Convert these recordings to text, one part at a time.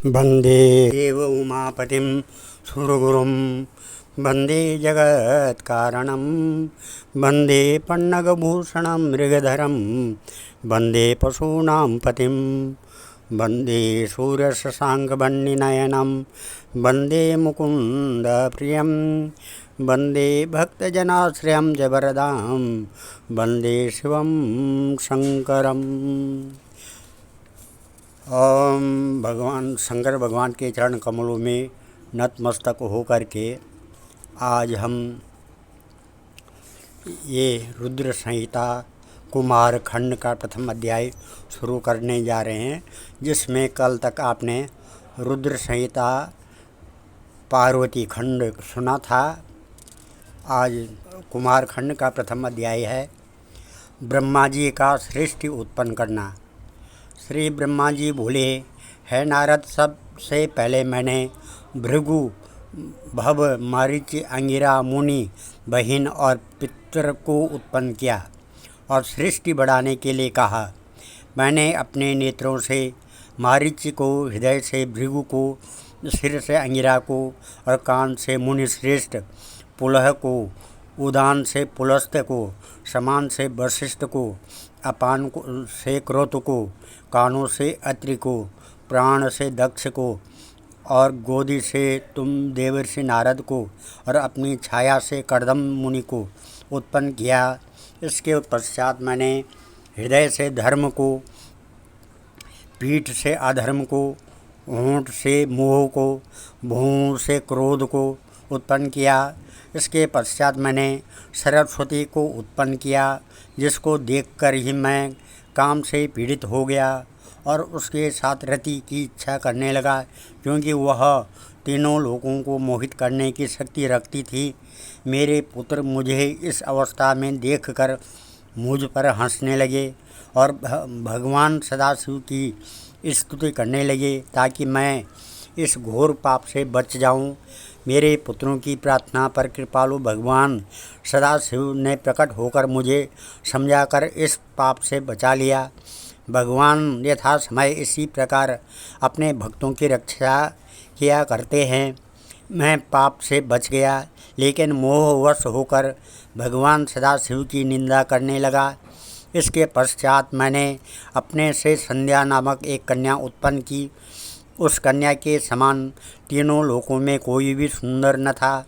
वन्दे देव उमापतिं सुरगुरुं वन्दे जगत्कारणं वन्दे पन्नगभूषणं मृगधरं वन्दे पशूनां पतिं वन्दे सूर्यशशाङ्कवह्निनयनं वन्दे मुकुन्दप्रियं वन्दे भक्तजनाश्रयं जबरदां वन्दे शिवं शङ्करम्। ओम भगवान शंकर भगवान के चरण कमलों में नतमस्तक होकर के आज हम ये रुद्र संहिता कुमार खंड का प्रथम अध्याय शुरू करने जा रहे हैं, जिसमें कल तक आपने रुद्र संहिता पार्वती खंड सुना था। आज कुमार खंड का प्रथम अध्याय है ब्रह्मा जी का सृष्टि उत्पन्न करना। श्री ब्रह्मा जी बोले, है नारद, सबसे पहले मैंने भृगु, भव, मारीच, अंगिरा, मुनि, बहिन और पितर को उत्पन्न किया और सृष्टि बढ़ाने के लिए कहा। मैंने अपने नेत्रों से मारीच को, हृदय से भृगु को, सिर से अंगिरा को और कान से मुनि श्रेष्ठ पुलह को, उदान से पुलस्त्य को, समान से वशिष्ठ को, अपान से क्रोध को, कानों से अत्रि को, प्राण से दक्ष को और गोदी से तुम देवर्षि नारद को और अपनी छाया से कर्दम मुनि को उत्पन्न किया। इसके पश्चात मैंने हृदय से धर्म को, पीठ से अधर्म को, होंठ से मोह को, भूं से क्रोध को उत्पन्न किया। इसके पश्चात मैंने सरस्वती को उत्पन्न किया, जिसको देखकर ही मैं काम से पीड़ित हो गया और उसके साथ रति की इच्छा करने लगा, क्योंकि वह तीनों लोगों को मोहित करने की शक्ति रखती थी। मेरे पुत्र मुझे इस अवस्था में देखकर मुझ पर हंसने लगे और भगवान सदाशिव की स्तुति करने लगे, ताकि मैं इस घोर पाप से बच जाऊं। मेरे पुत्रों की प्रार्थना पर कृपालु भगवान सदाशिव ने प्रकट होकर मुझे समझाकर इस पाप से बचा लिया। भगवान यथा समय इसी प्रकार अपने भक्तों की रक्षा किया करते हैं। मैं पाप से बच गया, लेकिन मोहवश होकर भगवान सदाशिव की निंदा करने लगा। इसके पश्चात मैंने अपने से संध्या नामक एक कन्या उत्पन्न की। उस कन्या के समान तीनों लोकों में कोई भी सुंदर न था।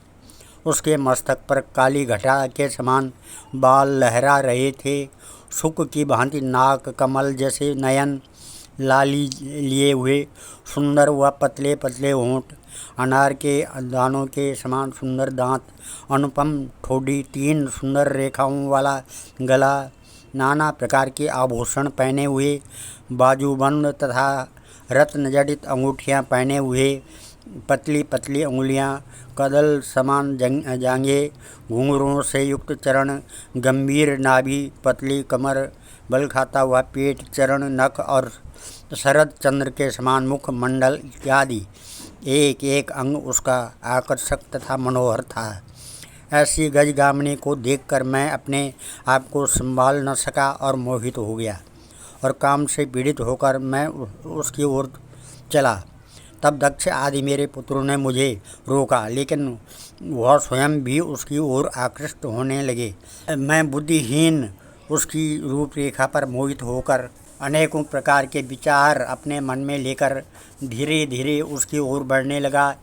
उसके मस्तक पर काली घटा के समान बाल लहरा रहे थे। शुक की भांति नाक, कमल जैसे नयन, लाली लिए हुए सुंदर व पतले पतले होंठ, अनार के दानों के समान सुंदर दांत, अनुपम ठोड़ी, तीन सुंदर रेखाओं वाला गला, नाना प्रकार के आभूषण पहने हुए, बाजूबंद तथा रत्न जड़ित अंगूठियाँ पहने हुए, पतली पतली उंगलियाँ, कदल समान जांघें, घुंघरूओं से युक्त चरण, गंभीर नाभि, पतली कमर, बल खाता हुआ पेट, चरण, नख और शरद चंद्र के समान मुख मंडल इत्यादि एक एक अंग उसका आकर्षक तथा मनोहर था। ऐसी गजगामिनी को देखकर मैं अपने आप को संभाल न सका और मोहित हो गया और काम से पीड़ित होकर मैं उसकी ओर चला। तब दक्ष आदि मेरे पुत्रों ने मुझे रोका, लेकिन वह स्वयं भी उसकी ओर आकृष्ट होने लगे। मैं बुद्धिहीन उसकी रूपरेखा पर मोहित होकर अनेकों प्रकार के विचार अपने मन में लेकर धीरे धीरे उसकी ओर बढ़ने लगा।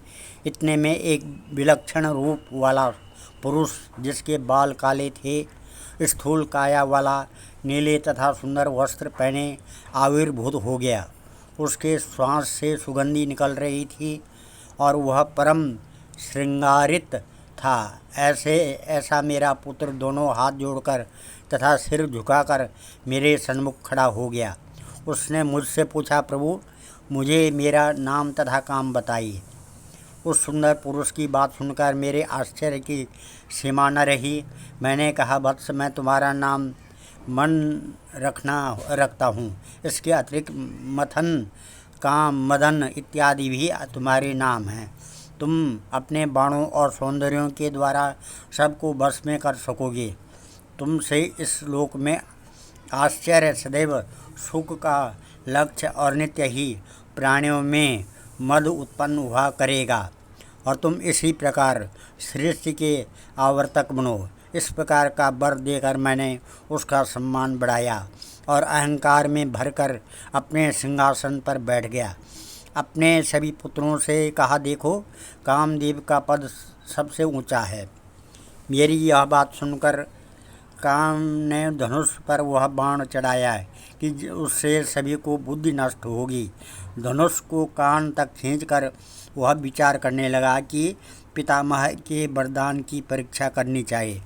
इतने में एक विलक्षण रूप वाला पुरुष, जिसके बाल काले थे, स्थूल काया वाला, नीले तथा सुंदर वस्त्र पहने आविर्भूत हो गया। उसके श्वास से सुगंधी निकल रही थी और वह परम श्रृंगारित था। ऐसा मेरा पुत्र दोनों हाथ जोड़कर तथा सिर झुकाकर मेरे सन्मुख खड़ा हो गया। उसने मुझसे पूछा, प्रभु, मुझे मेरा नाम तथा काम बताइए। उस सुंदर पुरुष की बात सुनकर मेरे आश्चर्य की सीमा न रही। मैंने कहा, वत्स, मैं तुम्हारा नाम मन रखता हूँ। इसके अतिरिक्त मथन, काम, मदन इत्यादि भी तुम्हारे नाम हैं। तुम अपने बाणों और सौंदर्यों के द्वारा सबको बस में कर सकोगे। तुमसे इस लोक में आश्चर्य, सदैव सुख का लक्ष्य और नित्य ही प्राणियों में मद उत्पन्न हुआ करेगा और तुम इसी प्रकार सृष्टि के आवर्तक बनो। इस प्रकार का वर देकर मैंने उसका सम्मान बढ़ाया और अहंकार में भरकर अपने सिंहासन पर बैठ गया। अपने सभी पुत्रों से कहा, देखो, कामदेव का पद सबसे ऊंचा है। मेरी यह बात सुनकर काम ने धनुष पर वह बाण चढ़ाया कि उससे सभी को बुद्धि नष्ट होगी। धनुष को कान तक खींचकर वह विचार करने लगा कि पितामह के वरदान की परीक्षा करनी चाहिए।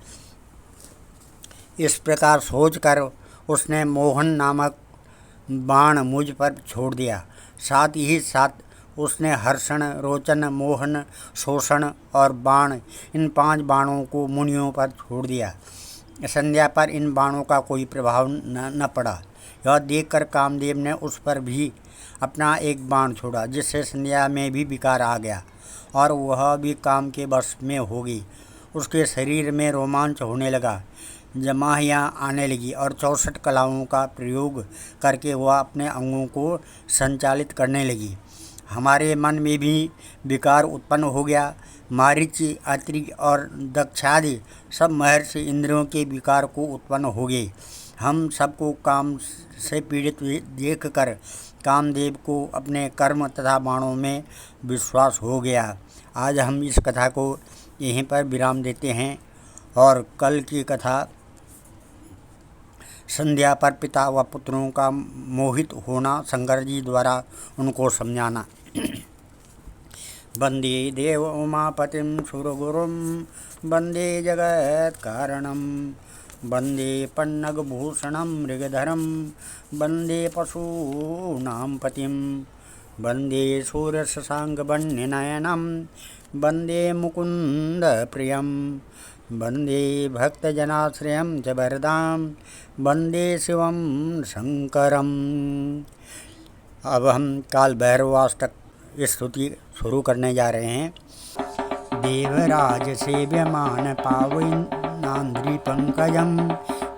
इस प्रकार सोचकर उसने मोहन नामक बाण मुझ पर छोड़ दिया। साथ ही साथ उसने हर्षण, रोचन, मोहन, शोषण और बाण, इन 5 बाणों को मुनियों पर छोड़ दिया। संध्या पर इन बाणों का कोई प्रभाव न पड़ा। यह देखकर कामदेव ने उस पर भी अपना एक बाण छोड़ा, जिससे संध्या में भी विकार आ गया और वह भी काम के वश में हो गई। उसके शरीर में रोमांच होने लगा, जमाहियाँ आने लगी और 64 कलाओं का प्रयोग करके वह अपने अंगों को संचालित करने लगी। हमारे मन में भी विकार उत्पन्न हो गया। मारीच, अत्रि और दक्षादि सब महर्षि इंद्रियों के विकार को उत्पन्न हो गए। हम सबको काम से पीड़ित देखकर कामदेव को अपने कर्म तथा बाणों में विश्वास हो गया। आज हम इस कथा को यहीं पर विराम देते हैं और कल की कथा संध्या पर पिता व पुत्रों का मोहित होना, शंकर जी द्वारा उनको समझाना। वंदे देव उमापतिं सुरगुरुं वंदे जगत कारणं वंदे पन्नगभूषणं मृगधरं वंदे पशूनां पतिं वंदे सूर्यशशाङ्कवह्निनयनं वंदे मुकुन्दप्रियं वंदे भक्तजनाश्रयं च वरदां वंदे शिवं शंकरम्। अब हम काल भैरवाष्टक स्तुति शुरू करने जा रहे हैं। देवराज सेव्यमान पावनान्द्रि पंकजं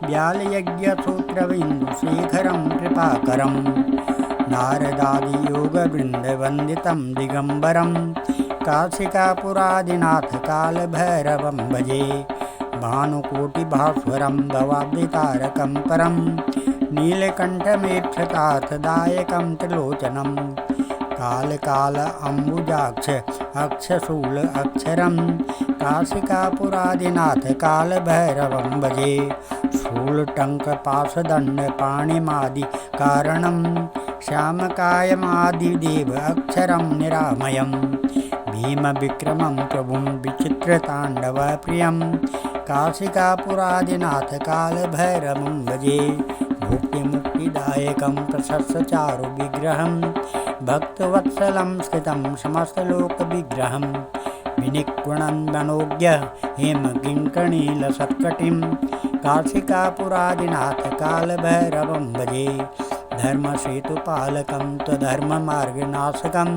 व्यालयज्ञ सूत्रबिंदु शेखरं कृपाकरं नारदादि योग वृंद वंदितं दिगंबरं काशिकापुरादिनाथ काल भैरवं भजे भानुकोटि भास्वरं भवाब्धितारकं परं नीलकंठमेक्षतार्थदायकं त्रिलोचनं काल अम्बुजाक्ष अक्षशूल अक्षरं काशिकापुरादिनाथ काल भैरवं भजे शूलटंक पाशदंड पाणिमादि कारणं श्यामकायमादिदेव अक्षरं निरामयं भीम विक्रमं प्रभुं विचित्रतांडव प्रियं काशिकापुरादिनाथ काल भैरवं भजे भुक्ति मुक्तिदायकं प्रशस्यचारु विग्रहं भक्तवत्सलं स्थितं समस्तलोकविग्रहं विनिक्वणन्वनोज्ञ हेमकिङ्कणीलसत्कटिं काशिकापुरादिनाथ कालभैरवं भजे धर्मसेतुपालकं त्वधर्ममार्गनाशकं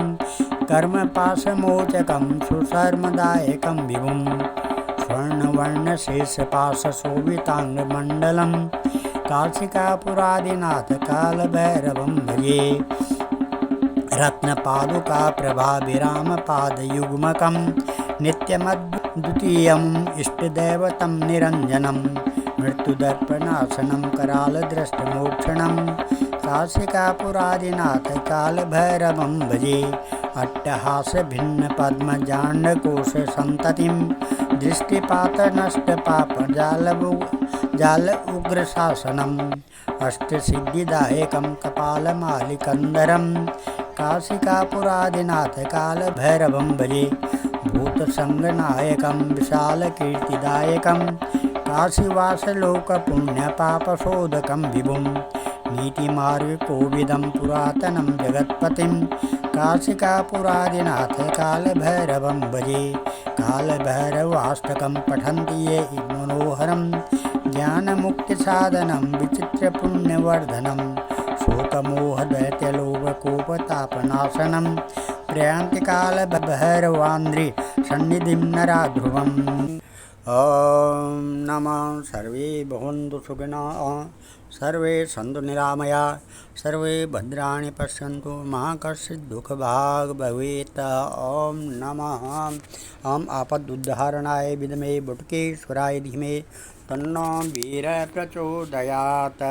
कर्मपाशमोचकं सुशर्मदायकं विभुं स्वर्णवर्णशेषपाशशोभिताङ्गमण्डलं काशिकापुरादिनाथ कालभैरवं भजे रत्नपादुका प्रभाविरामपादयुग्मकं नित्यमद्वितीयम् इष्टदैवतं निरञ्जनं मृत्युदर्पणासनं करालदृष्टमोक्षणं काशिकापुरादिनाथ कालभैरवं भजे अट्टहासभिन्नपद्मजाण्डकोशसन्ततिं दृष्टिपातनष्टपापजाल उग्रशासनम् अष्टसिद्धिदायकं कपालमालिकन्धरं काशिकापुरादिनाथ कालभैरवं भजे भूतसंगनायकं विशालकीर्तिदायकं काशीवासलोकपुण्यपापशोधकं विभुं नीतिमार्गकोविदं पुरातनं जगत्पतिं काशिकापुरादिनाथ कालभैरवं भजे कालभैरवाष्टकं पठन्ति ये मनोहरं ज्ञानमुक्तिसाधनं विचित्रपुण्यवर्धनं शोकमोहदैत्यलोभकोपतापनाशनं प्रयान्तिकालभैरवान्द्रि सन्निधिं नराध्रुवम्। ॐ नमः सर्वे भवन्तु सुखिनः सर्वे सन्तु निरामया, सर्वे भद्राणि पश्यन्तु, मा कश्चित् दुःखभाग् भवेत्। ओम नमः। ओम आपदुद्धारणाय विद्महे बटुकेश्वराय धीमहि तन्नो वीरः प्रचोदयात्।